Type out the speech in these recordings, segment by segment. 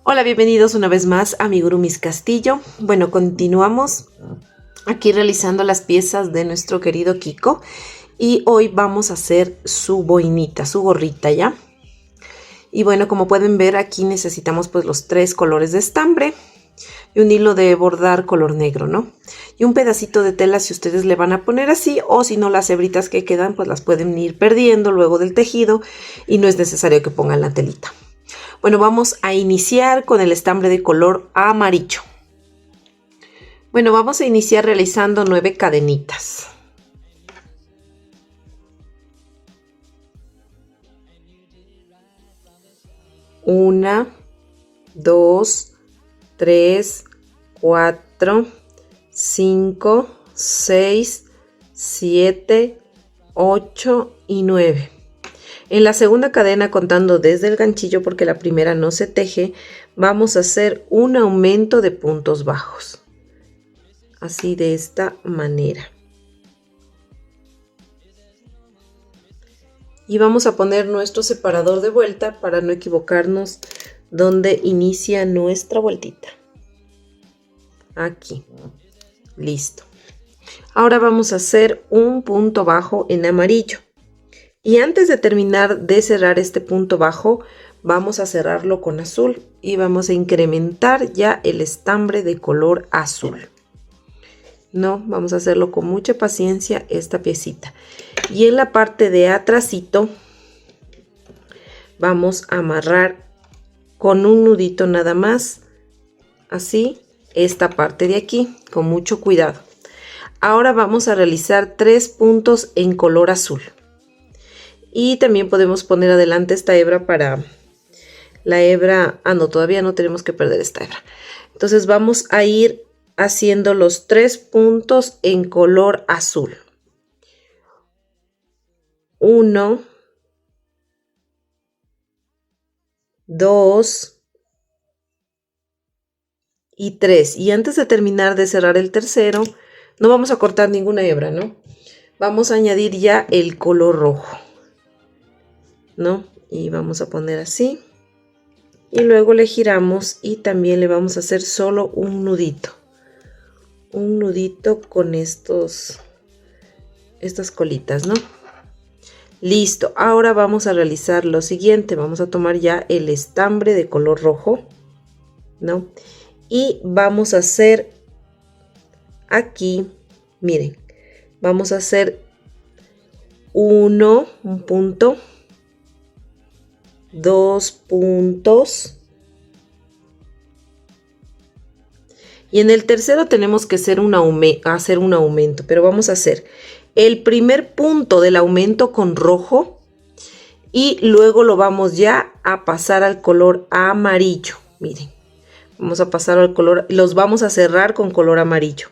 Hola, bienvenidos una vez más a Amigurumis Castillo. Bueno, continuamos aquí realizando las piezas de nuestro querido Kiko y hoy vamos a hacer su boinita, su gorrita, ¿ya? Y bueno, como pueden ver, aquí necesitamos pues los 3 colores de estambre y un hilo de bordar color negro, ¿no? Y un pedacito de tela si ustedes le van a poner así, o si no, las hebritas que quedan pues las pueden ir perdiendo luego del tejido y no es necesario que pongan la telita. Bueno, vamos a iniciar con el estambre de color amarillo. Bueno, vamos a iniciar realizando 9 cadenitas. 1, 2, 3, 4, 5, 6, 7, 8 y 9. En la segunda cadena, contando desde el ganchillo porque la primera no se teje, vamos a hacer un aumento de puntos bajos. Así, de esta manera. Y vamos a poner nuestro separador de vuelta para no equivocarnos donde inicia nuestra vueltita. Aquí. Listo. Ahora vamos a hacer un punto bajo en amarillo. Y antes de terminar de cerrar este punto bajo, vamos a cerrarlo con azul y vamos a incrementar ya el estambre de color azul. No, vamos a hacerlo con mucha paciencia esta piecita. Y en la parte de atrásito vamos a amarrar con un nudito nada más, así, esta parte de aquí, con mucho cuidado. Ahora vamos a realizar 3 puntos en color azul. Y también podemos poner adelante esta hebra para la hebra. No, todavía no tenemos que perder esta hebra. Entonces vamos a ir haciendo los 3 puntos en color azul. 1, 2 y 3. Y antes de terminar de cerrar el tercero, no vamos a cortar ninguna hebra, ¿no? Vamos a añadir ya el color rojo, ¿no? Y vamos a poner así. Y luego le giramos y también le vamos a hacer solo un nudito. Un nudito con estas colitas, ¿no? Listo. Ahora vamos a realizar lo siguiente. Vamos a tomar ya el estambre de color rojo, ¿no? Y vamos a hacer aquí, miren, vamos a hacer un punto, 2 puntos. Y en el tercero tenemos que hacer un aumento, pero vamos a hacer el primer punto del aumento con rojo y luego lo vamos ya a pasar al color amarillo. Miren, vamos a pasar al color, los vamos a cerrar con color amarillo.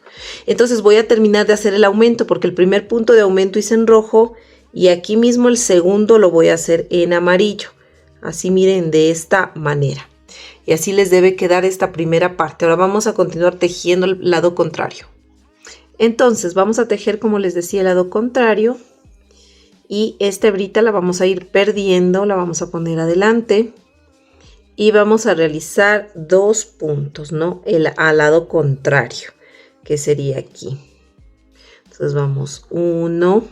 Entonces voy a terminar de hacer el aumento porque el primer punto de aumento hice en rojo y aquí mismo el segundo lo voy a hacer en amarillo. Así, miren, de esta manera. Y así les debe quedar esta primera parte. Ahora vamos a continuar tejiendo el lado contrario. Entonces vamos a tejer, como les decía, el lado contrario. Y esta hebrita la vamos a ir perdiendo, la vamos a poner adelante. Y vamos a realizar 2 puntos, ¿no? Al lado contrario, que sería aquí. Entonces vamos 1.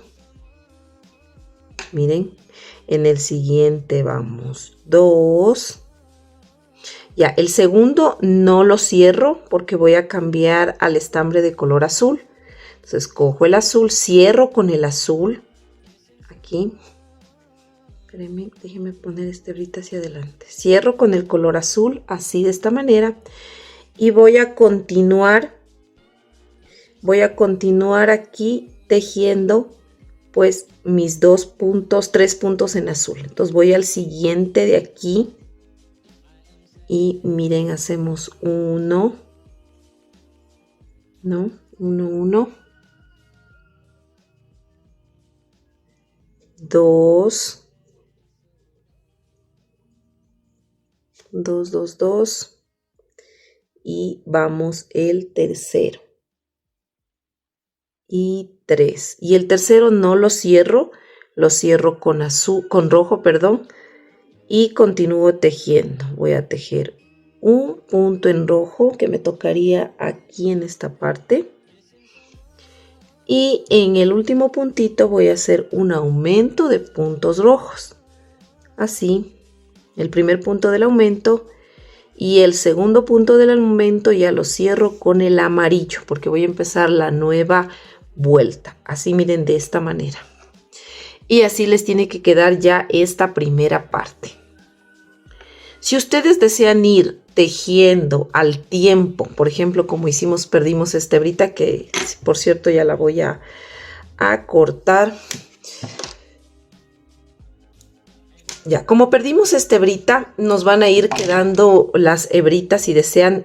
Miren, en el siguiente vamos 2. Ya, el segundo no lo cierro porque voy a cambiar al estambre de color azul. Entonces cojo el azul, cierro con el azul. Aquí. Espérenme, déjenme poner este hebrita hacia adelante. Cierro con el color azul, así de esta manera. Y voy a continuar aquí tejiendo pues mis 2 puntos, 3 puntos en azul. Entonces voy al siguiente de aquí. Y miren, hacemos 1, ¿no? 1, 1, 2, 2, 2, 2 y vamos el tercero. y 3. Y el tercero no lo cierro con azul, con rojo, perdón, y continúo tejiendo. Voy a tejer un punto en rojo que me tocaría aquí en esta parte. Y en el último puntito voy a hacer un aumento de puntos rojos. Así, el primer punto del aumento y el segundo punto del aumento ya lo cierro con el amarillo porque voy a empezar la nueva vuelta. Así miren, de esta manera. Y así les tiene que quedar ya esta primera parte. Si ustedes desean ir tejiendo al tiempo, por ejemplo, como hicimos, perdimos esta hebrita que por cierto ya la voy a cortar. Ya, como perdimos esta hebrita, nos van a ir quedando las hebritas si desean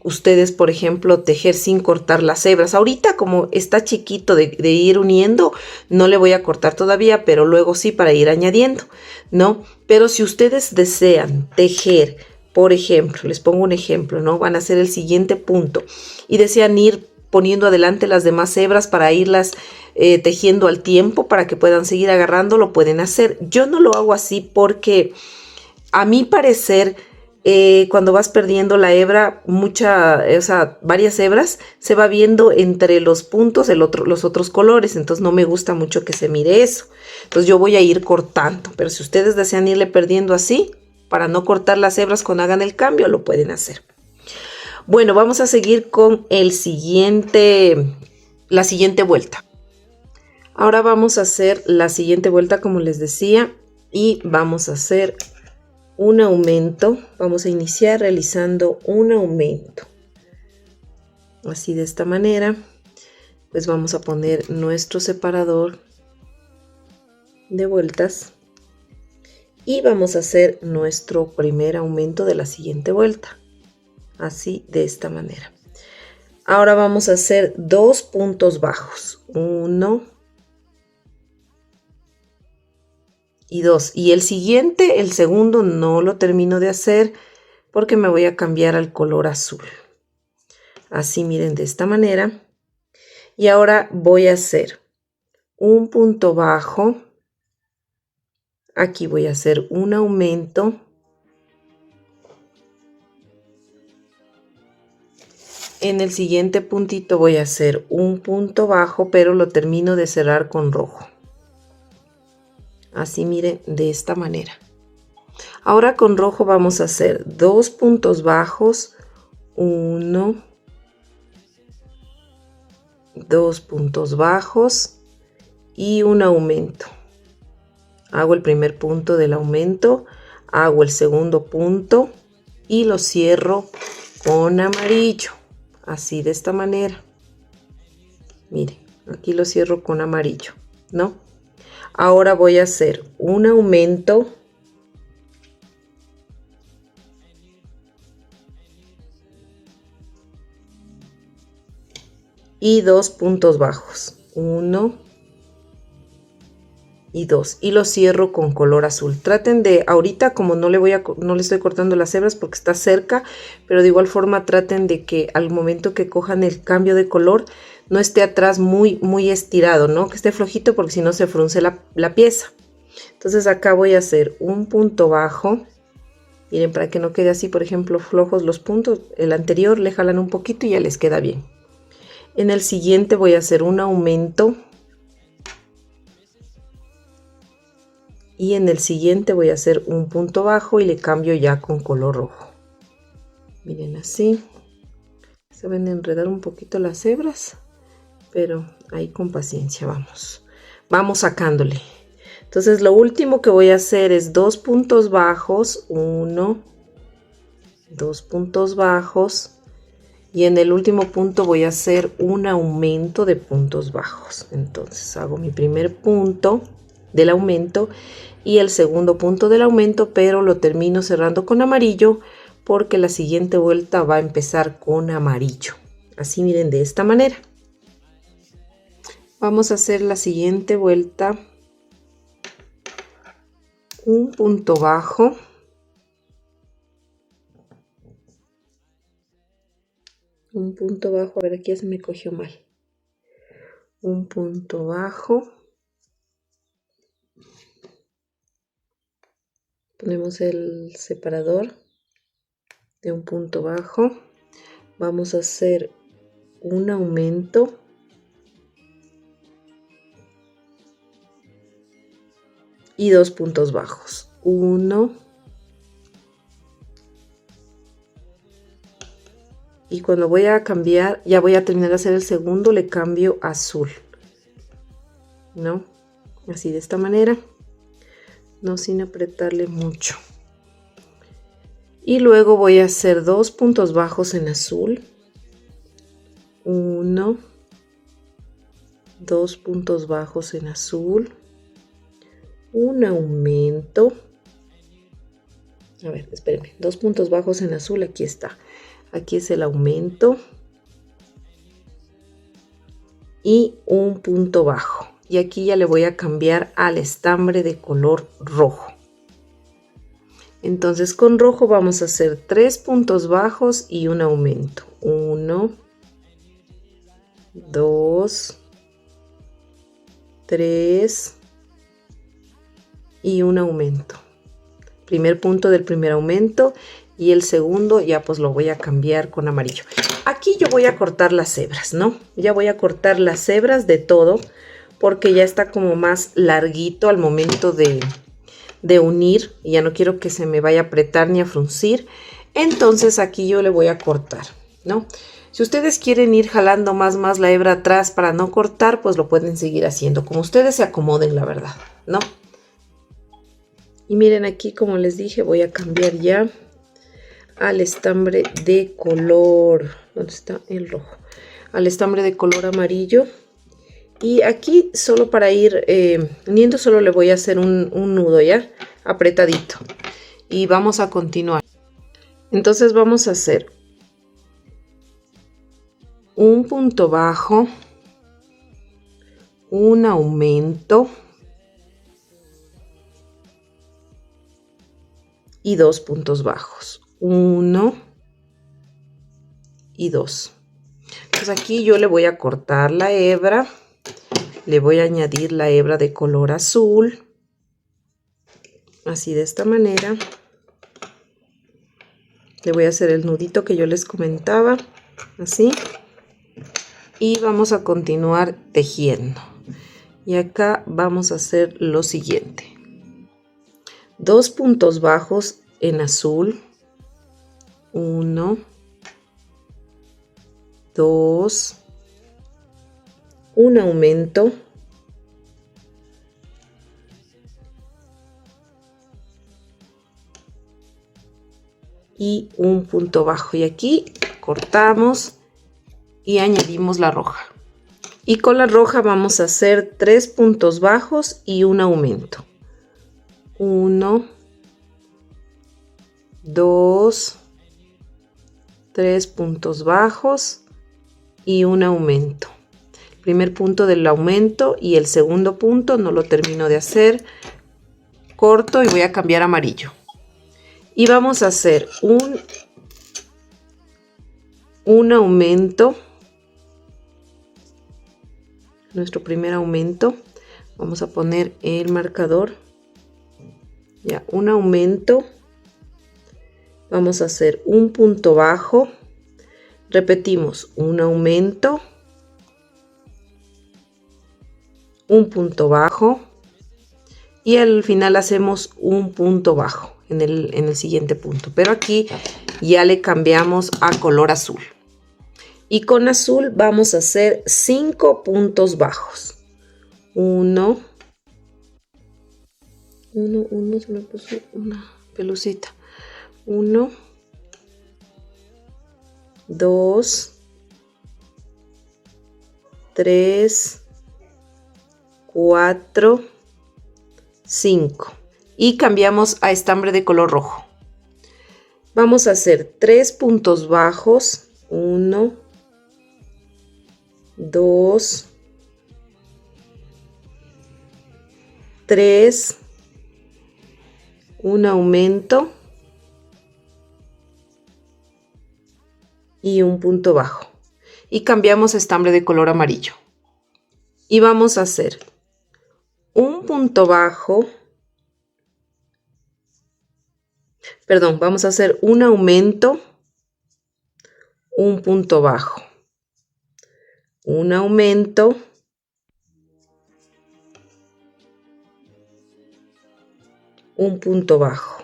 ustedes, por ejemplo, tejer sin cortar las hebras. Ahorita, como está chiquito de ir uniendo, no le voy a cortar todavía, pero luego sí para ir añadiendo, ¿no? Pero si ustedes desean tejer, por ejemplo, les pongo un ejemplo, ¿no? Van a hacer el siguiente punto y desean ir poniendo adelante las demás hebras para irlas tejiendo al tiempo para que puedan seguir agarrando, lo pueden hacer. Yo no lo hago así porque a mi parecer cuando vas perdiendo la hebra, varias hebras, se va viendo entre los puntos los otros colores, entonces no me gusta mucho que se mire eso. Entonces yo voy a ir cortando, pero si ustedes desean irle perdiendo así, para no cortar las hebras cuando hagan el cambio, lo pueden hacer. Bueno, vamos a seguir con la siguiente vuelta. Ahora vamos a hacer la siguiente vuelta, como les decía, y vamos a hacer un aumento. Vamos a iniciar realizando un aumento. Así, de esta manera, pues vamos a poner nuestro separador de vueltas y vamos a hacer nuestro primer aumento de la siguiente vuelta. Así, de esta manera. Ahora vamos a hacer 2 puntos bajos. 1 y 2. Y el siguiente, el segundo, no lo termino de hacer porque me voy a cambiar al color azul. Así, miren, de esta manera. Y ahora voy a hacer un punto bajo. Aquí voy a hacer un aumento. En el siguiente puntito voy a hacer un punto bajo, pero lo termino de cerrar con rojo. Así, miren, de esta manera. Ahora con rojo vamos a hacer 2 puntos bajos, 1, 2 puntos bajos y un aumento. Hago el primer punto del aumento, hago el segundo punto y lo cierro con amarillo. Así, de esta manera. Miren, aquí lo cierro con amarillo, ¿no? Ahora voy a hacer un aumento. Y 2 puntos bajos. 1 y 2. Y lo cierro con color azul. Traten de, ahorita como no le estoy cortando las hebras porque está cerca, pero de igual forma traten de que al momento que cojan el cambio de color no esté atrás muy estirado, ¿no? Que esté flojito porque si no se frunce la pieza. Entonces acá voy a hacer un punto bajo. Miren, para que no quede así, por ejemplo, flojos los puntos, el anterior le jalan un poquito y ya les queda bien. En el siguiente voy a hacer un aumento. Y en el siguiente voy a hacer un punto bajo y le cambio ya con color rojo. Miren, así. Se van a enredar un poquito las hebras, pero ahí con paciencia vamos. Vamos sacándole. Entonces lo último que voy a hacer es 2 puntos bajos. 1, 2 puntos bajos. Y en el último punto voy a hacer un aumento de puntos bajos. Entonces hago mi primer punto del aumento y el segundo punto del aumento, pero lo termino cerrando con amarillo porque la siguiente vuelta va a empezar con amarillo. Así, miren, de esta manera. Vamos a hacer la siguiente vuelta. Un punto bajo. Un punto bajo, a ver, aquí ya se me cogió mal. un punto bajo, ponemos el separador de un punto bajo, vamos a hacer un aumento y 2 puntos bajos, 1 y cuando voy a cambiar, ya voy a terminar de hacer el segundo, le cambio a azul, ¿no? Así de esta manera, no sin apretarle mucho. Y luego voy a hacer 2 puntos bajos en azul, 1, 2 puntos bajos en azul, un aumento, a ver, espérenme, 2 puntos bajos en azul, aquí está, aquí es el aumento y un punto bajo, y aquí ya le voy a cambiar al estambre de color rojo. Entonces con rojo vamos a hacer 3 puntos bajos y un aumento, 1, 2, 3 y un aumento. Primer punto del primer aumento y el segundo ya pues lo voy a cambiar con amarillo. Aquí yo voy a cortar las hebras, ¿no? Ya voy a cortar las hebras de todo porque ya está como más larguito al momento de unir y ya no quiero que se me vaya a apretar ni a fruncir. Entonces aquí yo le voy a cortar, ¿no? Si ustedes quieren ir jalando más la hebra atrás para no cortar, pues lo pueden seguir haciendo, como ustedes se acomoden, la verdad, ¿no? Y miren aquí, como les dije, voy a cambiar ya al estambre de color, ¿dónde está el rojo? Al estambre de color amarillo. Y aquí solo para ir uniendo, solo le voy a hacer un nudo ya, apretadito. Y vamos a continuar. Entonces vamos a hacer un punto bajo, un aumento y 2 puntos bajos, 1 y 2. Entonces aquí yo le voy a cortar la hebra, le voy a añadir la hebra de color azul, así de esta manera. Le voy a hacer el nudito que yo les comentaba, así. Y vamos a continuar tejiendo. Y acá vamos a hacer lo siguiente. 2 puntos bajos en azul. 1, 2, un aumento. Y un punto bajo. Y aquí cortamos y añadimos la roja. Y con la roja vamos a hacer 3 puntos bajos y un aumento. 1, 2, 3 puntos bajos y un aumento. Primer punto del aumento y el segundo punto no lo termino de hacer. Corto y voy a cambiar a amarillo. Y vamos a hacer un aumento. Nuestro primer aumento. Vamos a poner el marcador. Ya, un aumento. Vamos a hacer un punto bajo. Repetimos, un aumento. Un punto bajo. Y al final hacemos un punto bajo en el siguiente punto. Pero aquí ya le cambiamos a color azul. Y con azul vamos a hacer 5 puntos bajos. 1, se me puso una pelucita. 1, 2, 3, 4, 5. Y cambiamos a estambre de color rojo. Vamos a hacer 3 puntos bajos. 1, 2, 3, un aumento y un punto bajo. Y cambiamos a estambre de color amarillo. y vamos a hacer un punto bajo, perdón, vamos a hacer un aumento, un punto bajo, un aumento, un punto bajo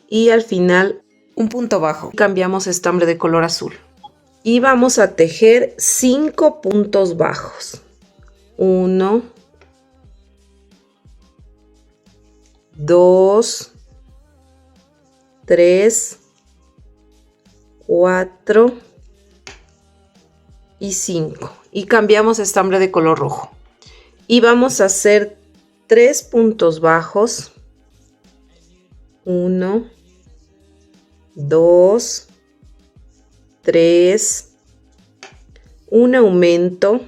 y al final un punto bajo. Cambiamos estambre de color azul y vamos a tejer 5 puntos bajos. 1, 2, 3, 4 y 5 y cambiamos estambre de color rojo y vamos a hacer 3 puntos bajos. 1, 2, 3, un aumento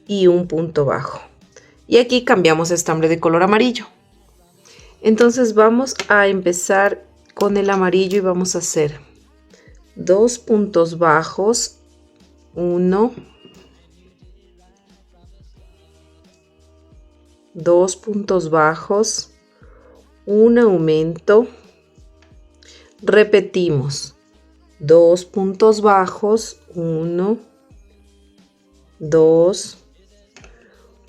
y un punto bajo. Y aquí cambiamos estambre de color amarillo. Entonces vamos a empezar con el amarillo y vamos a hacer 2 puntos bajos, 1, 2 puntos bajos, un aumento, repetimos 2 puntos bajos, 1, 2,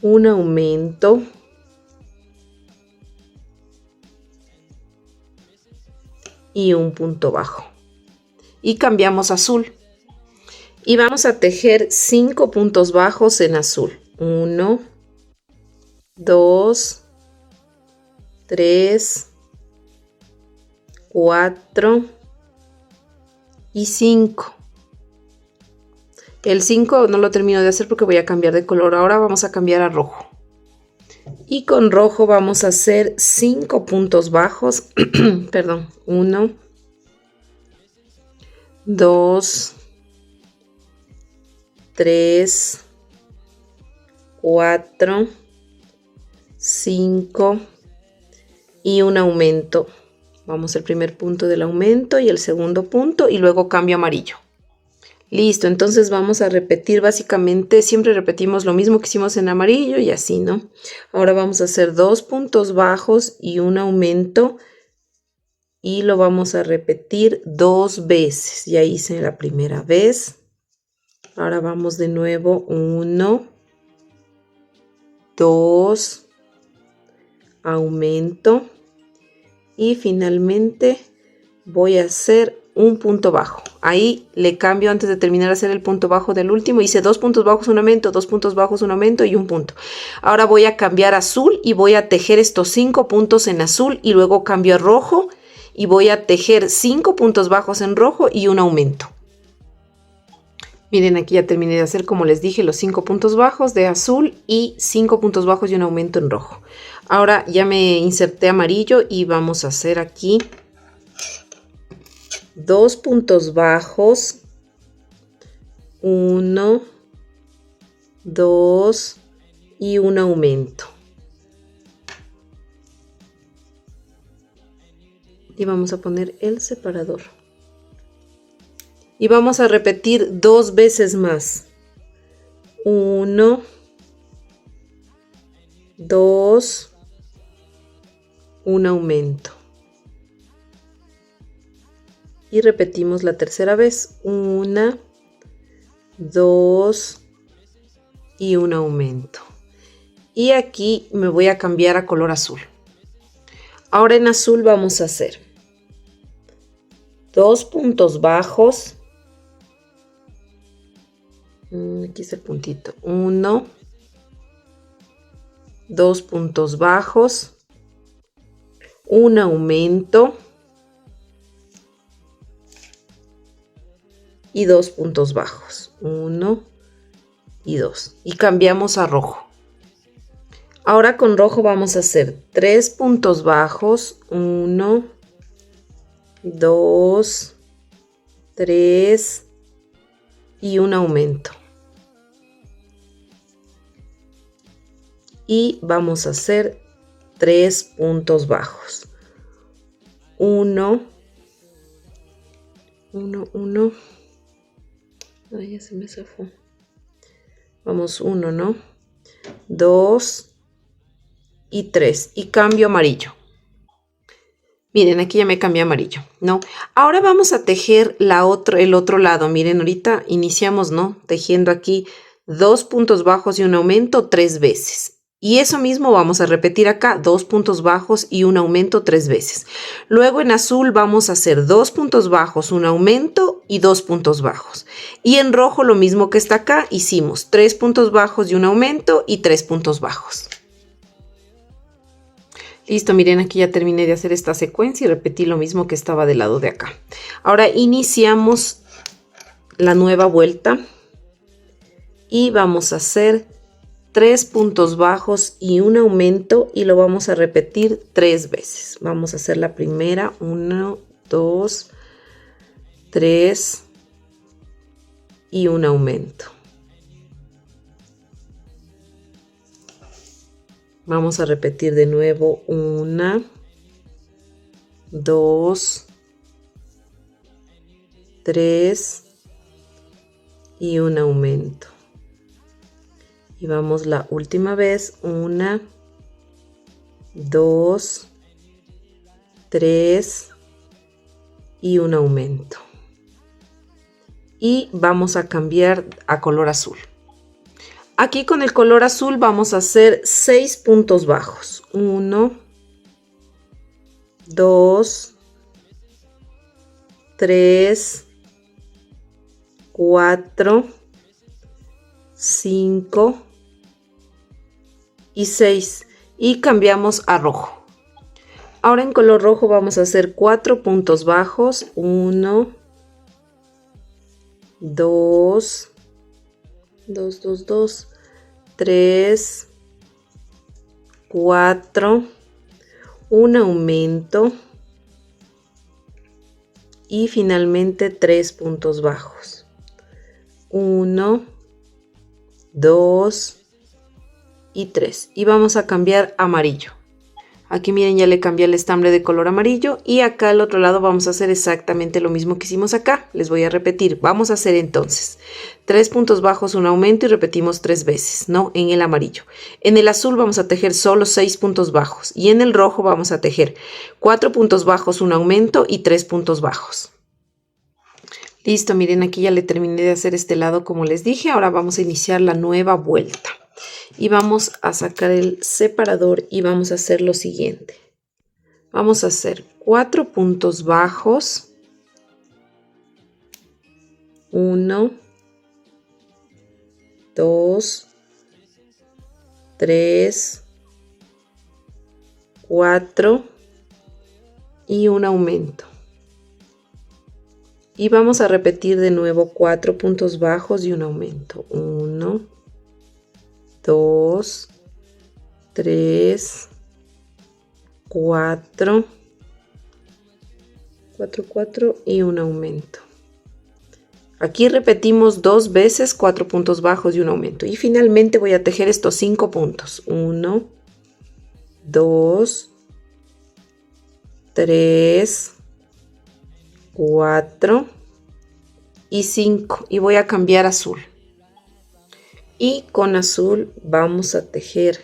un aumento, y un punto bajo y cambiamos a azul y vamos a tejer 5 puntos bajos en azul. 1, 2, 3, 4 y 5. El 5 no lo termino de hacer porque voy a cambiar de color. Ahora vamos a cambiar a rojo. Y con rojo vamos a hacer 5 puntos bajos. Perdón. 1, 2, 3, 4, 5 y un aumento. Vamos al primer punto del aumento y el segundo punto y luego cambio amarillo. Listo, entonces vamos a repetir básicamente, siempre repetimos lo mismo que hicimos en amarillo y así, ¿no? Ahora vamos a hacer 2 puntos bajos y un aumento y lo vamos a repetir 2 veces. Ya hice la primera vez. Ahora vamos de nuevo, 1, 2, aumento y finalmente voy a hacer un punto bajo. Ahí le cambio antes de terminar a hacer el punto bajo del último. Hice 2 puntos bajos, un aumento, 2 puntos bajos, un aumento y un punto. Ahora voy a cambiar a azul y voy a tejer estos 5 puntos en azul y luego cambio a rojo y voy a tejer 5 puntos bajos en rojo y un aumento. Miren, aquí ya terminé de hacer, como les dije, los 5 puntos bajos de azul y 5 puntos bajos y un aumento en rojo. Ahora ya me inserté amarillo y vamos a hacer aquí 2 puntos bajos, 1, 2 y un aumento. Y vamos a poner el separador. Y vamos a repetir 2 veces más. 1, 2, un aumento. Y repetimos la tercera vez. 1, 2 y un aumento. Y aquí me voy a cambiar a color azul. Ahora en azul vamos a hacer 2 puntos bajos. Aquí está el puntito. 1, 2 puntos bajos, un aumento y 2 puntos bajos. 1 y 2. Y cambiamos a rojo. Ahora con rojo vamos a hacer 3 puntos bajos. 1, 2, 3 y un aumento. Y vamos a hacer 3 puntos bajos. 1, 1, 1 Ay, ya se me zafó. Vamos 1, ¿no? 2 y 3. Y cambio amarillo. Miren, aquí ya me cambié amarillo, ¿no? Ahora vamos a tejer el otro lado. Miren, ahorita iniciamos, ¿no? Tejiendo aquí 2 puntos bajos y un aumento 3 veces. Y eso mismo vamos a repetir acá, 2 puntos bajos y un aumento 3 veces. Luego en azul vamos a hacer 2 puntos bajos, un aumento y 2 puntos bajos. Y en rojo lo mismo que está acá, hicimos 3 puntos bajos y un aumento y 3 puntos bajos. Listo, miren, aquí ya terminé de hacer esta secuencia y repetí lo mismo que estaba del lado de acá. Ahora iniciamos la nueva vuelta y vamos a hacer 3 puntos bajos y un aumento y lo vamos a repetir 3 veces. Vamos a hacer la primera, 1, 2, 3 y un aumento. Vamos a repetir de nuevo 1, 2, 3 y un aumento. Y vamos la última vez, 1, 2, 3 y un aumento. Y vamos a cambiar a color azul. Aquí con el color azul vamos a hacer 6 puntos bajos. 1, 2, 3, 4, 5 y 6. Y cambiamos a rojo. Ahora en color rojo vamos a hacer 4 puntos bajos. 1, 2, 3, 4, un aumento y finalmente 3 puntos bajos. 1, 2 y 3. Y vamos a cambiar a amarillo. Aquí miren, ya le cambié el estambre de color amarillo y acá al otro lado vamos a hacer exactamente lo mismo que hicimos acá. Les voy a repetir. Vamos a hacer entonces 3 puntos bajos, un aumento y repetimos 3 veces, ¿no? En el amarillo. En el azul vamos a tejer solo 6 puntos bajos y en el rojo vamos a tejer 4 puntos bajos, un aumento y 3 puntos bajos. Listo, miren, aquí ya le terminé de hacer este lado como les dije. Ahora vamos a iniciar la nueva vuelta. Y vamos a sacar el separador y vamos a hacer lo siguiente. Vamos a hacer 4 puntos bajos. 1, 2, 3, 4 y un aumento. Y vamos a repetir de nuevo 4 puntos bajos y un aumento. 1, 2, 3, 4 y un aumento. Aquí repetimos 2 veces 4 puntos bajos y un aumento. Y finalmente voy a tejer estos 5 puntos. 1, 2, 3, 4 y 5. Y voy a cambiar a azul. Y con azul vamos a tejer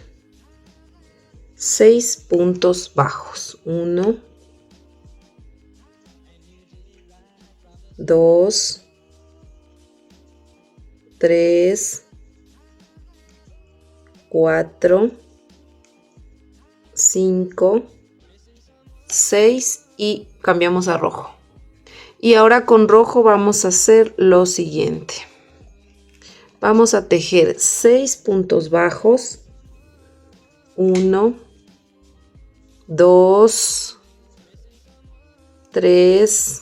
6 puntos bajos. 1, 2, 3, 4, 5, 6 y cambiamos a rojo. Y ahora con rojo vamos a hacer lo siguiente. Vamos a tejer 6 puntos bajos. 1, 2, 3,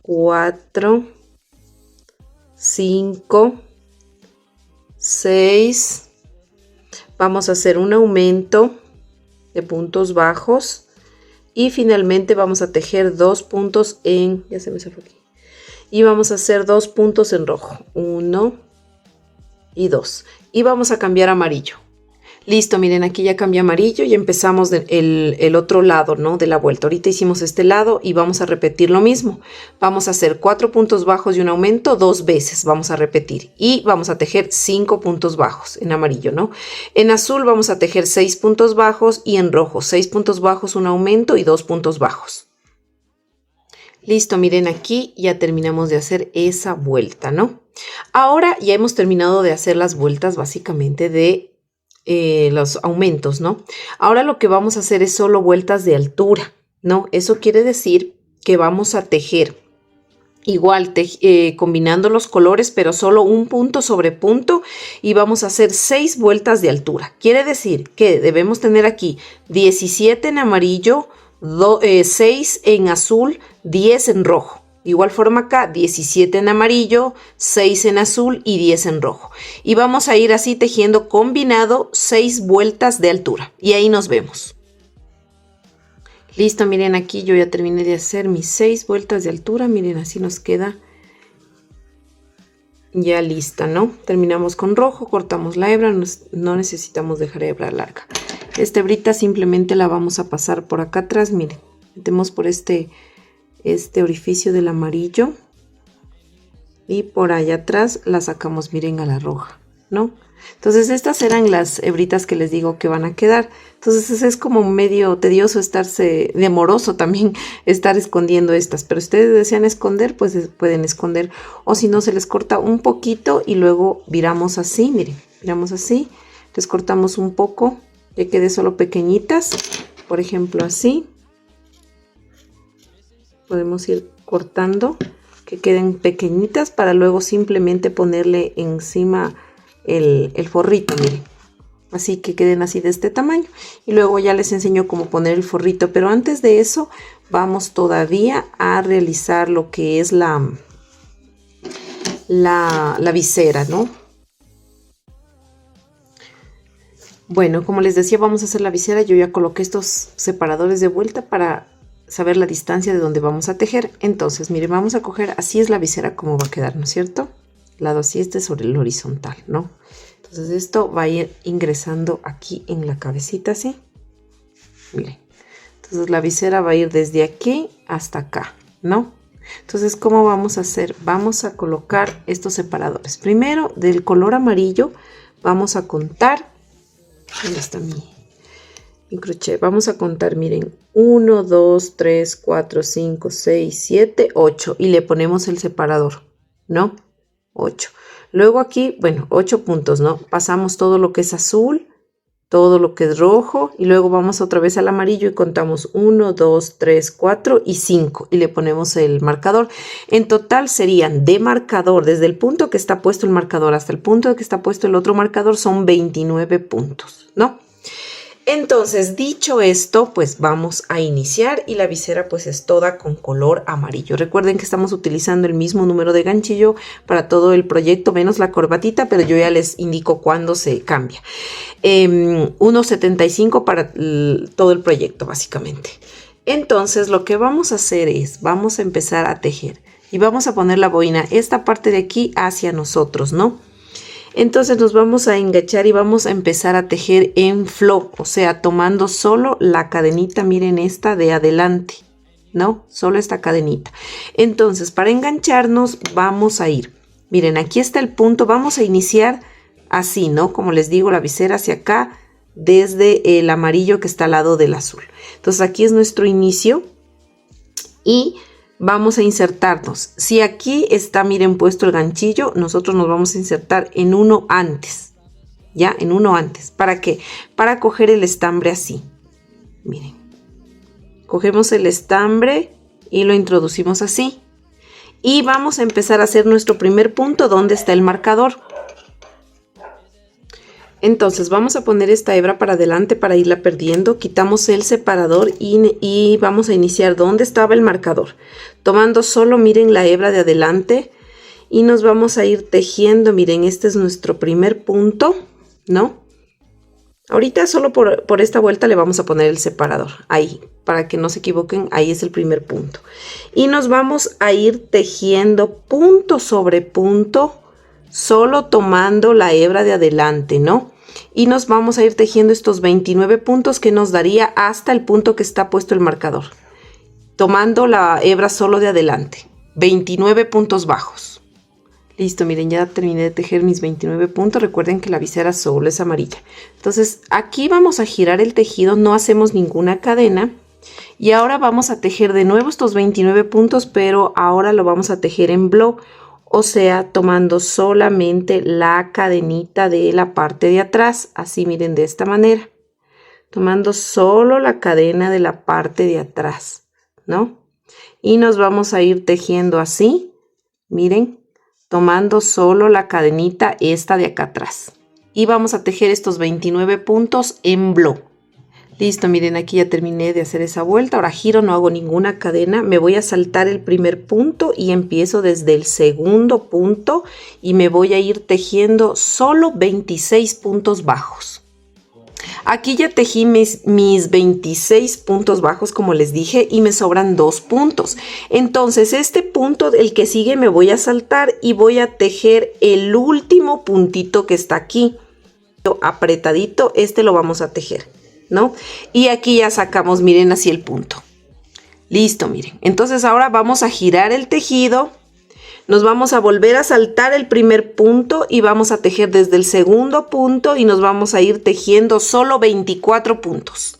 4, 5, 6. Vamos a hacer un aumento de puntos bajos. Y finalmente vamos a tejer 2 puntos en... Ya se me zafó aquí. Y vamos a hacer 2 puntos en rojo. 1 y 2. Y vamos a cambiar a amarillo. Listo, miren, aquí ya cambié amarillo y empezamos el otro lado, ¿no? De la vuelta. Ahorita hicimos este lado y vamos a repetir lo mismo. Vamos a hacer 4 puntos bajos y un aumento 2 veces. Vamos a repetir y vamos a tejer 5 puntos bajos en amarillo, ¿no? En azul vamos a tejer 6 puntos bajos y en rojo 6 puntos bajos, un aumento y 2 puntos bajos. Listo, miren, aquí ya terminamos de hacer esa vuelta, ¿no? Ahora ya hemos terminado de hacer las vueltas básicamente de los aumentos, ¿no? Ahora lo que vamos a hacer es solo vueltas de altura, ¿no? Eso quiere decir que vamos a tejer igual combinando los colores, pero solo un punto sobre punto y vamos a hacer 6 vueltas de altura. Quiere decir que debemos tener aquí 17 en amarillo, 6 en azul, 10 en rojo. De igual forma acá, 17 en amarillo, 6 en azul y 10 en rojo. Y vamos a ir así tejiendo combinado 6 vueltas de altura. Y ahí nos vemos. Listo, miren, aquí yo ya terminé de hacer mis 6 vueltas de altura. Miren, así nos queda ya lista, ¿no? Terminamos con rojo, cortamos la hebra, no necesitamos dejar hebra larga. Esta hebrita simplemente la vamos a pasar por acá atrás, miren. Metemos por este orificio del amarillo y por allá atrás la sacamos, miren, a la roja, ¿no? Entonces estas eran las hebritas que les digo que van a quedar. Entonces es como medio tedioso demoroso también estar escondiendo estas, pero si ustedes desean esconder, pues pueden esconder, o si no se les corta un poquito y luego viramos así, miren, viramos así, les cortamos un poco, que quede solo pequeñitas, por ejemplo así. Podemos ir cortando que queden pequeñitas para luego simplemente ponerle encima el forrito, miren. Así que queden así de este tamaño. Y luego ya les enseño cómo poner el forrito. Pero antes de eso vamos todavía a realizar lo que es la visera, ¿no? Bueno, como les decía, vamos a hacer la visera. Yo ya coloqué estos separadores de vuelta para saber la distancia de donde vamos a tejer. Entonces, miren, vamos a coger, así es la visera como va a quedar, ¿no es cierto? Lado así, sobre el horizontal, ¿no? Entonces esto va a ir ingresando aquí en la cabecita, así. Miren. Entonces la visera va a ir desde aquí hasta acá, ¿no? Entonces, ¿cómo vamos a hacer? Vamos a colocar estos separadores. Primero, del color amarillo, vamos a contar. ¿Dónde está mi crochet? Vamos a contar, miren, 1, 2, 3, 4, 5, 6, 7, 8 y le ponemos el separador, ¿no? 8. Luego aquí, bueno, 8 puntos, ¿no? Pasamos todo lo que es azul, todo lo que es rojo y luego vamos otra vez al amarillo y contamos 1, 2, 3, 4 y 5 y le ponemos el marcador. En total serían de marcador, desde el punto que está puesto el marcador hasta el punto que está puesto el otro marcador, son 29 puntos, ¿no? Entonces, dicho esto, pues vamos a iniciar y la visera pues es toda con color amarillo. Recuerden que estamos utilizando el mismo número de ganchillo para todo el proyecto, menos la corbatita, pero yo ya les indico cuándo se cambia. 1,75 para todo el proyecto, básicamente. Entonces, lo que vamos a hacer es, vamos a empezar a tejer y vamos a poner la boina, esta parte de aquí hacia nosotros, ¿no? Entonces nos vamos a enganchar y vamos a empezar a tejer en flow, o sea, tomando solo la cadenita, miren esta de adelante, ¿no? Solo esta cadenita. Entonces, para engancharnos vamos a ir, miren, aquí está el punto, vamos a iniciar así, ¿no? Como les digo, la visera hacia acá, desde el amarillo que está al lado del azul. Entonces, aquí es nuestro inicio y vamos a insertarnos. Si aquí está, miren, puesto el ganchillo, nosotros nos vamos a insertar en uno antes, ¿ya? En uno antes. ¿Para qué? Para coger el estambre así. Miren. Cogemos el estambre y lo introducimos así. Y vamos a empezar a hacer nuestro primer punto donde está el marcador. Entonces vamos a poner esta hebra para adelante para irla perdiendo, quitamos el separador y vamos a iniciar donde estaba el marcador, tomando solo, miren, la hebra de adelante y nos vamos a ir tejiendo. Miren, este es nuestro primer punto, ¿no? Ahorita solo por esta vuelta le vamos a poner el separador, ahí, para que no se equivoquen, ahí es el primer punto. Y nos vamos a ir tejiendo punto sobre punto, solo tomando la hebra de adelante, ¿no? y nos vamos a ir tejiendo estos 29 puntos que nos daría hasta el punto que está puesto el marcador, tomando la hebra solo de adelante. 29 puntos bajos. Listo, miren, ya terminé de tejer mis 29 puntos. Recuerden que la visera solo es amarilla. Entonces aquí vamos a girar el tejido, no hacemos ninguna cadena. Y ahora vamos a tejer de nuevo estos 29 puntos, pero ahora lo vamos a tejer en blow. O sea, tomando solamente la cadenita de la parte de atrás. Así, miren, de esta manera. Tomando solo la cadena de la parte de atrás, ¿no? Y nos vamos a ir tejiendo así, miren, tomando solo la cadenita esta de acá atrás. Y vamos a tejer estos 29 puntos en blow. Listo, miren, aquí ya terminé de hacer esa vuelta. Ahora giro, no hago ninguna cadena. Me voy a saltar el primer punto y empiezo desde el segundo punto. Y me voy a ir tejiendo solo 26 puntos bajos. Aquí ya tejí mis 26 puntos bajos, como les dije, y me sobran 2 puntos. Entonces, este punto, el que sigue, me voy a saltar y voy a tejer el último puntito que está aquí. Apretadito, este lo vamos a tejer, ¿no? Y aquí ya sacamos, miren, así el punto. Listo, miren. Entonces, ahora vamos a girar el tejido. Nos vamos a volver a saltar el primer punto y vamos a tejer desde el segundo punto y nos vamos a ir tejiendo solo 24 puntos.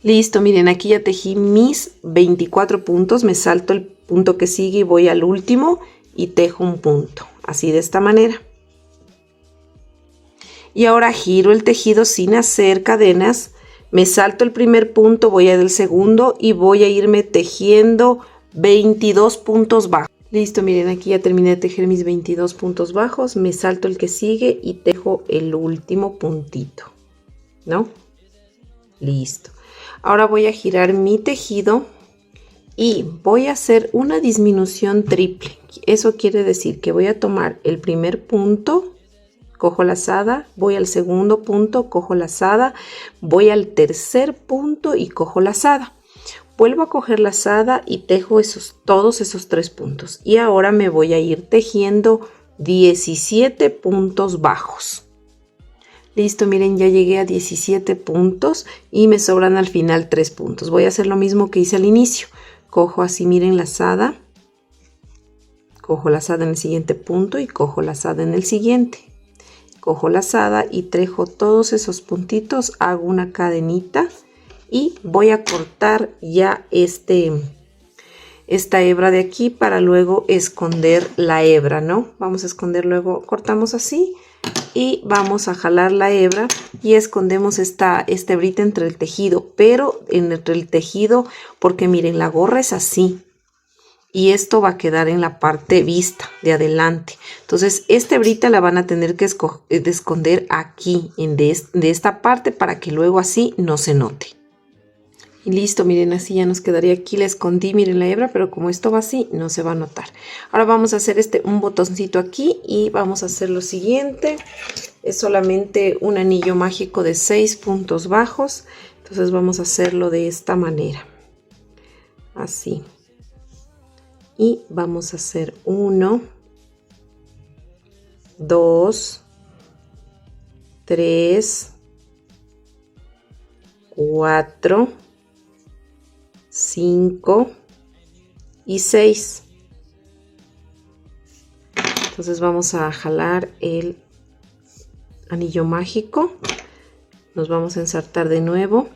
Listo, miren, aquí ya tejí mis 24 puntos. Me salto el punto que sigue y voy al último y tejo un punto. Así, de esta manera. Y ahora giro el tejido sin hacer cadenas. Me salto el primer punto, voy al segundo y voy a irme tejiendo 22 puntos bajos. Listo, miren, aquí ya terminé de tejer mis 22 puntos bajos, me salto el que sigue y tejo el último puntito, ¿no? Listo. Ahora voy a girar mi tejido y voy a hacer una disminución triple. Eso quiere decir que voy a tomar el primer punto, cojo lazada, voy al segundo punto, cojo lazada, voy al tercer punto y cojo lazada. Vuelvo a coger lazada y tejo todos esos 3 puntos. Y ahora me voy a ir tejiendo 17 puntos bajos. Listo, miren, ya llegué a 17 puntos y me sobran al final 3 puntos. Voy a hacer lo mismo que hice al inicio. Cojo así, miren, lazada. Cojo lazada en el siguiente punto y cojo lazada en el siguiente. Cojo lazada y tejo todos esos puntitos, hago una cadenita. Y voy a cortar ya esta hebra de aquí para luego esconder la hebra, ¿no? Vamos a esconder, luego cortamos así y vamos a jalar la hebra y escondemos esta hebrita entre el tejido, pero entre el tejido, porque miren, la gorra es así y esto va a quedar en la parte vista de adelante. Entonces esta hebrita la van a tener que esconder aquí de esta parte para que luego así no se note. Y listo, miren, así ya nos quedaría aquí. La escondí, miren la hebra, pero como esto va así, no se va a notar. Ahora vamos a hacer un botoncito aquí y vamos a hacer lo siguiente. Es solamente un anillo mágico de 6 puntos bajos. Entonces vamos a hacerlo de esta manera. Así. Y vamos a hacer 1, 2, 3, 4, 5 y 6. Entonces vamos a jalar el anillo mágico, nos vamos a ensartar de nuevo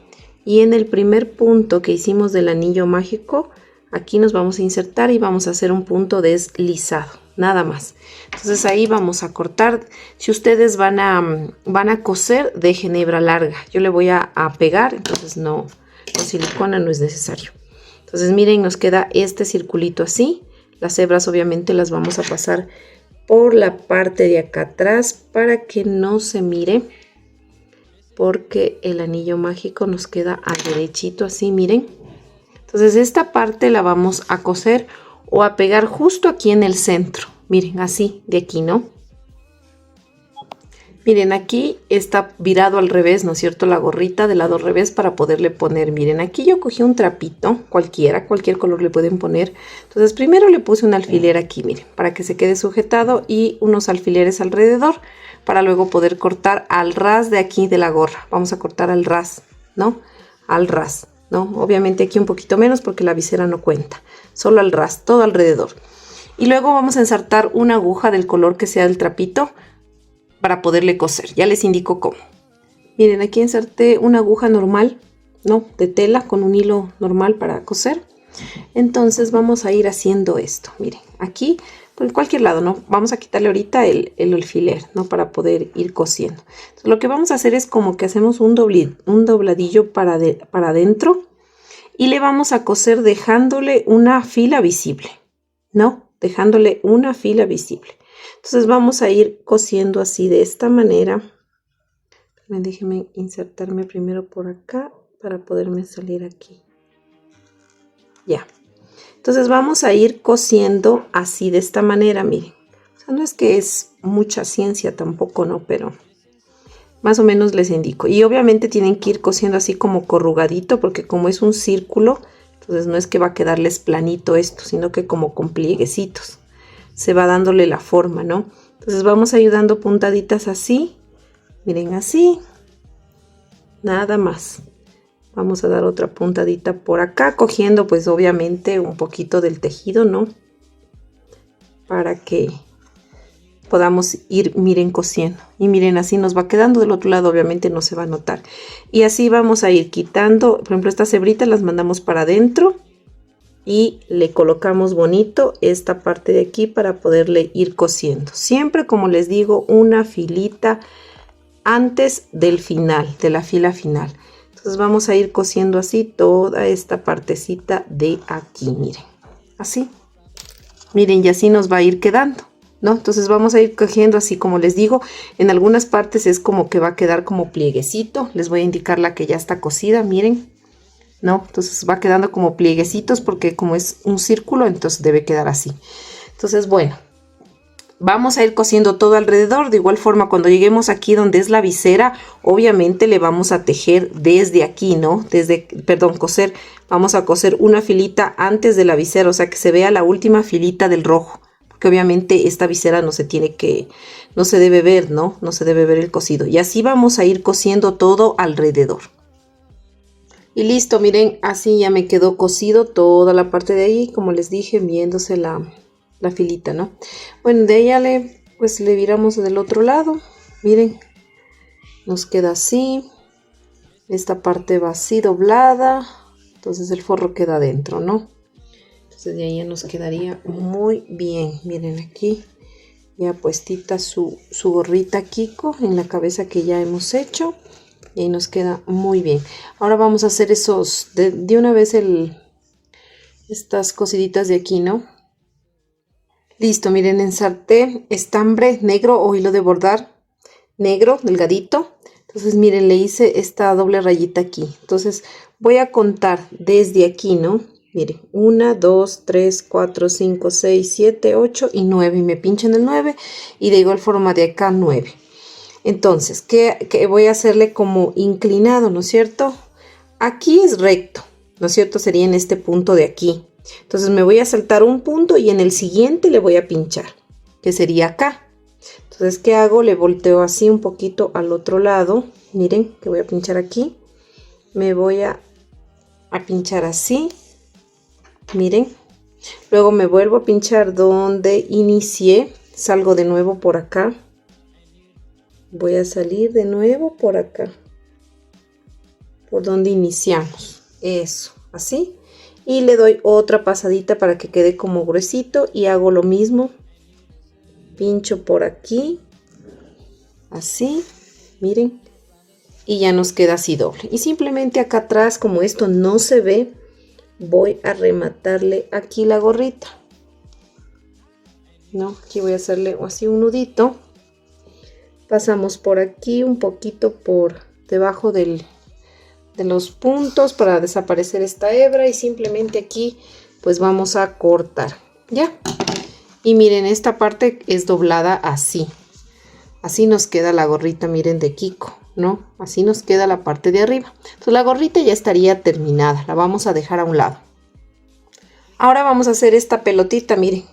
y en el primer punto que hicimos del anillo mágico, aquí nos vamos a insertar y vamos a hacer un punto deslizado, nada más. Entonces ahí vamos a cortar. Si ustedes van a coser, dejen hebra larga. Yo le voy a pegar, entonces no, con silicona no es necesario. Entonces miren, nos queda este circulito así. Las hebras obviamente las vamos a pasar por la parte de acá atrás para que no se mire, porque el anillo mágico nos queda al derechito así, miren. Entonces esta parte la vamos a coser o a pegar justo aquí en el centro. Miren, así, de aquí, ¿no? Miren, aquí está virado al revés, ¿no es cierto? La gorrita del lado revés para poderle poner. Miren, aquí yo cogí un trapito, cualquier color le pueden poner. Entonces primero le puse un alfiler aquí, miren, para que se quede sujetado y unos alfileres alrededor para luego poder cortar al ras de aquí de la gorra. Vamos a cortar al ras, ¿no? Al ras, ¿no? Obviamente aquí un poquito menos porque la visera no cuenta. Solo al ras, todo alrededor. Y luego vamos a ensartar una aguja del color que sea del trapito para poderle coser. Ya les indico cómo. Miren, aquí inserté una aguja normal, ¿no? De tela con un hilo normal para coser. Entonces vamos a ir haciendo esto. Miren, aquí por cualquier lado, ¿no? Vamos a quitarle ahorita el alfiler, ¿no? Para poder ir cosiendo. Entonces, lo que vamos a hacer es como que hacemos un dobladillo para adentro y le vamos a coser dejándole una fila visible, ¿no? Dejándole una fila visible. Entonces vamos a ir cosiendo así de esta manera. Déjenme insertarme primero por acá para poderme salir aquí. Ya. Entonces vamos a ir cosiendo así de esta manera, miren. O sea, no es que es mucha ciencia tampoco, ¿no? Pero más o menos les indico. Y obviamente tienen que ir cosiendo así como corrugadito porque como es un círculo, entonces no es que va a quedarles planito esto, sino que como con plieguecitos. Se va dándole la forma, ¿no? Entonces vamos ayudando puntaditas así. Miren, así. Nada más. Vamos a dar otra puntadita por acá, cogiendo pues obviamente un poquito del tejido, ¿no? Para que podamos ir, miren, cosiendo. Y miren, así nos va quedando. Del otro lado obviamente no se va a notar. Y así vamos a ir quitando, por ejemplo, estas hebritas las mandamos para adentro. Y le colocamos bonito esta parte de aquí para poderle ir cosiendo. Siempre, como les digo, una filita antes del final, de la fila final. Entonces vamos a ir cosiendo así toda esta partecita de aquí, miren. Así. Miren, y así nos va a ir quedando, ¿no? Entonces vamos a ir cogiendo así, como les digo. En algunas partes es como que va a quedar como plieguecito. Les voy a indicar la que ya está cosida, miren. ¿No? Entonces va quedando como plieguecitos porque como es un círculo, entonces debe quedar así. Entonces, bueno, vamos a ir cosiendo todo alrededor. De igual forma, cuando lleguemos aquí donde es la visera, obviamente le vamos a tejer desde aquí, ¿no? Coser. Vamos a coser una filita antes de la visera, o sea que se vea la última filita del rojo. Porque obviamente esta visera no se debe ver, ¿no? No se debe ver el cosido. Y así vamos a ir cosiendo todo alrededor. Y listo, miren, así ya me quedó cosido toda la parte de ahí, como les dije, viéndose la filita, ¿no? Bueno, de ella le viramos del otro lado, miren, nos queda así, esta parte va así doblada, entonces el forro queda adentro, ¿no? Entonces de ahí ya nos quedaría muy bien, miren aquí, ya puestita su gorrita Kiko en la cabeza que ya hemos hecho. Y ahí nos queda muy bien. Ahora vamos a hacer de una vez estas cosiditas de aquí, ¿no? Listo, miren, ensarté estambre negro o hilo de bordar negro, delgadito. Entonces, miren, le hice esta doble rayita aquí. Entonces, voy a contar desde aquí, ¿no? Miren, 1, 2, 3, 4, 5, 6, 7, 8 y 9. Y me pincho en el 9 y de igual forma de acá 9. Entonces, ¿qué voy a hacerle como inclinado, ¿no es cierto? Aquí es recto, ¿no es cierto? Sería en este punto de aquí. Entonces me voy a saltar un punto y en el siguiente le voy a pinchar, que sería acá. Entonces, ¿qué hago? Le volteo así un poquito al otro lado. Miren, que voy a pinchar aquí. Me voy a pinchar así. Miren. Luego me vuelvo a pinchar donde inicié. Salgo de nuevo por acá. Voy a salir de nuevo por acá, por donde iniciamos, eso, así, y le doy otra pasadita para que quede como gruesito y hago lo mismo, pincho por aquí, así, miren, y ya nos queda así doble. Y simplemente acá atrás, como esto no se ve, voy a rematarle aquí la gorrita, ¿no? Aquí voy a hacerle así un nudito. Pasamos por aquí un poquito por debajo de los puntos para desaparecer esta hebra y simplemente aquí pues vamos a cortar, ¿ya? Y miren, esta parte es doblada así. Así nos queda la gorrita, miren, de Kiko, ¿no? Así nos queda la parte de arriba. Entonces la gorrita ya estaría terminada, la vamos a dejar a un lado. Ahora vamos a hacer esta pelotita, miren.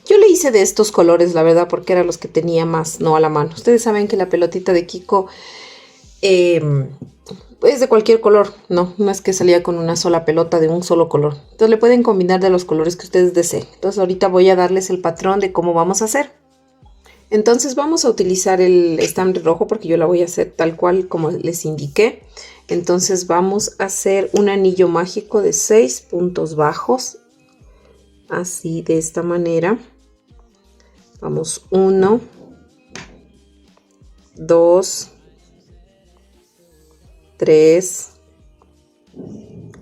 Yo le hice de estos colores, la verdad, porque eran los que tenía más, no a la mano. Ustedes saben que la pelotita de Kiko es de cualquier color, no es que salía con una sola pelota de un solo color. Entonces le pueden combinar de los colores que ustedes deseen. Entonces ahorita voy a darles el patrón de cómo vamos a hacer. Entonces vamos a utilizar el estambre rojo porque yo la voy a hacer tal cual como les indiqué. Entonces vamos a hacer un anillo mágico de 6 puntos bajos. Así, de esta manera. Vamos 1, 2, 3,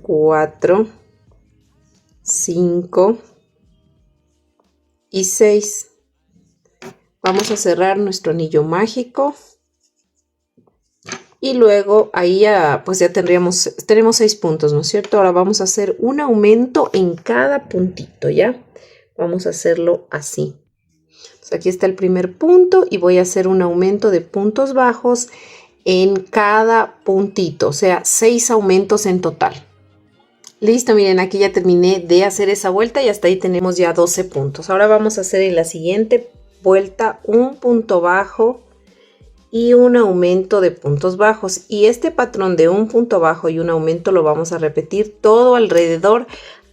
4, 5 y 6. Vamos a cerrar nuestro anillo mágico. Y luego ahí ya, pues ya tenemos 6 puntos, ¿no es cierto? Ahora vamos a hacer un aumento en cada puntito, ¿ya? Vamos a hacerlo así. Entonces aquí está el primer punto y voy a hacer un aumento de puntos bajos en cada puntito, o sea, 6 aumentos en total. Listo, miren, aquí ya terminé de hacer esa vuelta y hasta ahí tenemos ya 12 puntos. Ahora vamos a hacer en la siguiente vuelta un punto bajo y un aumento de puntos bajos, y este patrón de un punto bajo y un aumento lo vamos a repetir todo alrededor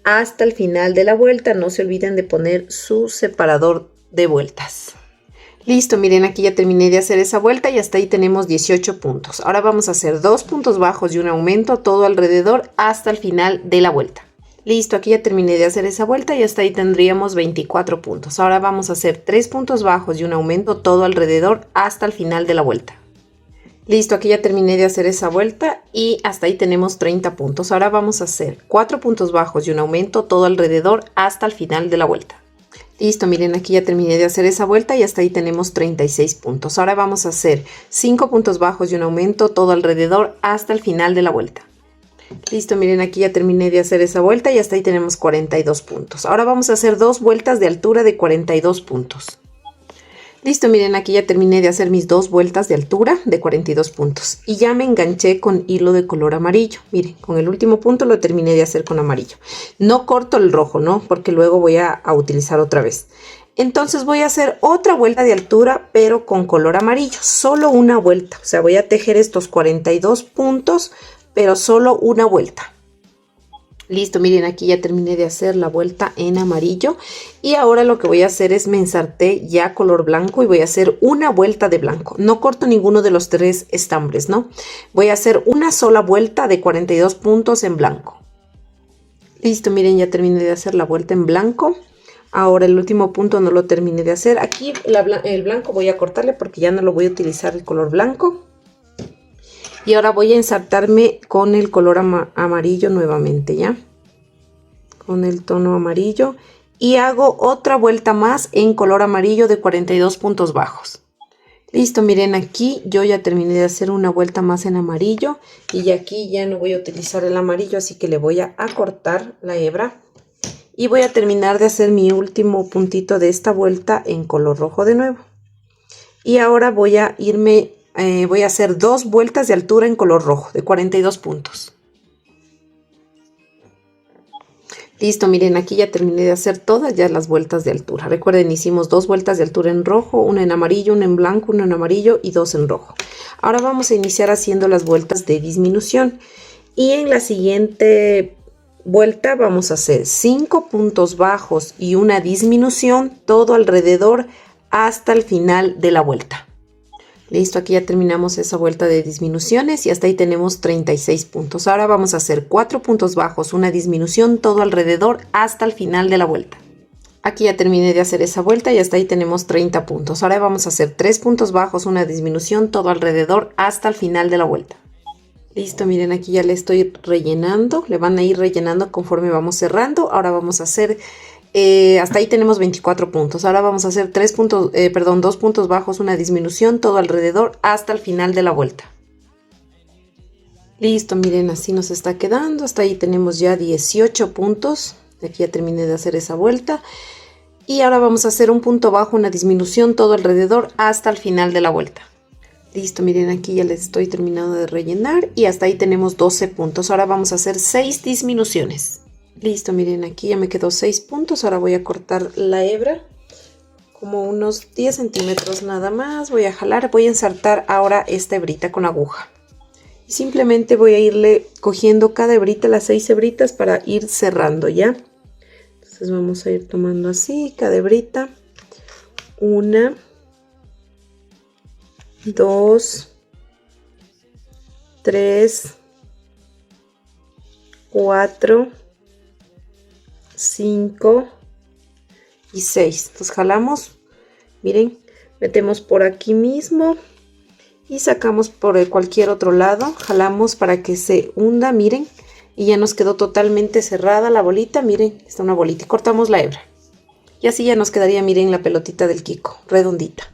hasta el final de la vuelta. No se olviden de poner su separador de vueltas. Listo, miren, aquí ya terminé de hacer esa vuelta y hasta ahí tenemos 18 puntos. Ahora vamos a hacer 2 puntos bajos y un aumento todo alrededor hasta el final de la vuelta. Listo, aquí ya terminé de hacer esa vuelta y hasta ahí tendríamos 24 puntos. Ahora vamos a hacer 3 puntos bajos y un aumento todo alrededor hasta el final de la vuelta. Listo, aquí ya terminé de hacer esa vuelta y hasta ahí tenemos 30 puntos. Ahora vamos a hacer 4 puntos bajos y un aumento todo alrededor hasta el final de la vuelta. Listo, miren, aquí ya terminé de hacer esa vuelta y hasta ahí tenemos 36 puntos. Ahora vamos a hacer 5 puntos bajos y un aumento todo alrededor hasta el final de la vuelta. Listo, miren, aquí ya terminé de hacer esa vuelta y hasta ahí tenemos 42 puntos. Ahora vamos a hacer 2 vueltas de altura de 42 puntos. Listo, miren, aquí ya terminé de hacer mis 2 vueltas de altura de 42 puntos. Y ya me enganché con hilo de color amarillo. Miren, con el último punto lo terminé de hacer con amarillo. No corto el rojo, ¿no? Porque luego voy a utilizar otra vez. Entonces voy a hacer otra vuelta de altura, pero con color amarillo. Solo una vuelta. O sea, voy a tejer estos 42 puntos, pero solo una vuelta. Listo, miren, aquí ya terminé de hacer la vuelta en amarillo y ahora lo que voy a hacer es me ensarté ya color blanco y voy a hacer una vuelta de blanco. No corto ninguno de los 3 estambres, ¿no? Voy a hacer una sola vuelta de 42 puntos en blanco. Listo, miren, ya terminé de hacer la vuelta en blanco. Ahora el último punto no lo terminé de hacer. Aquí el blanco voy a cortarle porque ya no lo voy a utilizar el color blanco. Y ahora voy a ensartarme con el color amarillo nuevamente, ¿ya? Con el tono amarillo. Y hago otra vuelta más en color amarillo de 42 puntos bajos. Listo, miren, aquí yo ya terminé de hacer una vuelta más en amarillo. Y aquí ya no voy a utilizar el amarillo, así que le voy a cortar la hebra. Y voy a terminar de hacer mi último puntito de esta vuelta en color rojo de nuevo. Y ahora voy a irme... voy a hacer 2 vueltas de altura en color rojo de 42 puntos. Listo, miren, aquí ya terminé de hacer todas ya las vueltas de altura. Recuerden, hicimos 2 vueltas de altura en rojo, una en amarillo, una en blanco, una en amarillo y 2 en rojo. Ahora vamos a iniciar haciendo las vueltas de disminución. Y en la siguiente vuelta vamos a hacer 5 puntos bajos y una disminución todo alrededor hasta el final de la vuelta. Listo, aquí ya terminamos esa vuelta de disminuciones y hasta ahí tenemos 36 puntos. Ahora vamos a hacer 4 puntos bajos, una disminución todo alrededor hasta el final de la vuelta. Aquí ya terminé de hacer esa vuelta y hasta ahí tenemos 30 puntos. Ahora vamos a hacer 3 puntos bajos, una disminución todo alrededor hasta el final de la vuelta. Listo, miren, aquí ya le estoy rellenando. Le van a ir rellenando conforme vamos cerrando. Ahora vamos a hacer... hasta ahí tenemos 24 puntos. Ahora vamos a hacer 2 puntos bajos, una disminución todo alrededor hasta el final de la vuelta. Listo, miren, así nos está quedando. Hasta ahí tenemos ya 18 puntos. Aquí ya terminé de hacer esa vuelta. Y ahora vamos a hacer un punto bajo, una disminución todo alrededor hasta el final de la vuelta. Listo, miren, aquí ya les estoy terminando de rellenar y hasta ahí tenemos 12 puntos. Ahora vamos a hacer 6 disminuciones. Listo, miren, aquí ya me quedó 6 puntos. Ahora voy a cortar la hebra como unos 10 centímetros nada más. Voy a jalar, voy a ensartar ahora esta hebrita con aguja. Y simplemente voy a irle cogiendo cada hebrita, las 6 hebritas, para ir cerrando, ¿ya? Entonces vamos a ir tomando así cada hebrita. 1, 2, 3, 4, 5 y 6. Entonces jalamos, miren, metemos por aquí mismo y sacamos por cualquier otro lado. Jalamos para que se hunda, miren, y ya nos quedó totalmente cerrada la bolita. Miren, está una bolita y cortamos la hebra. Y así ya nos quedaría, miren, la pelotita del Kiko, redondita.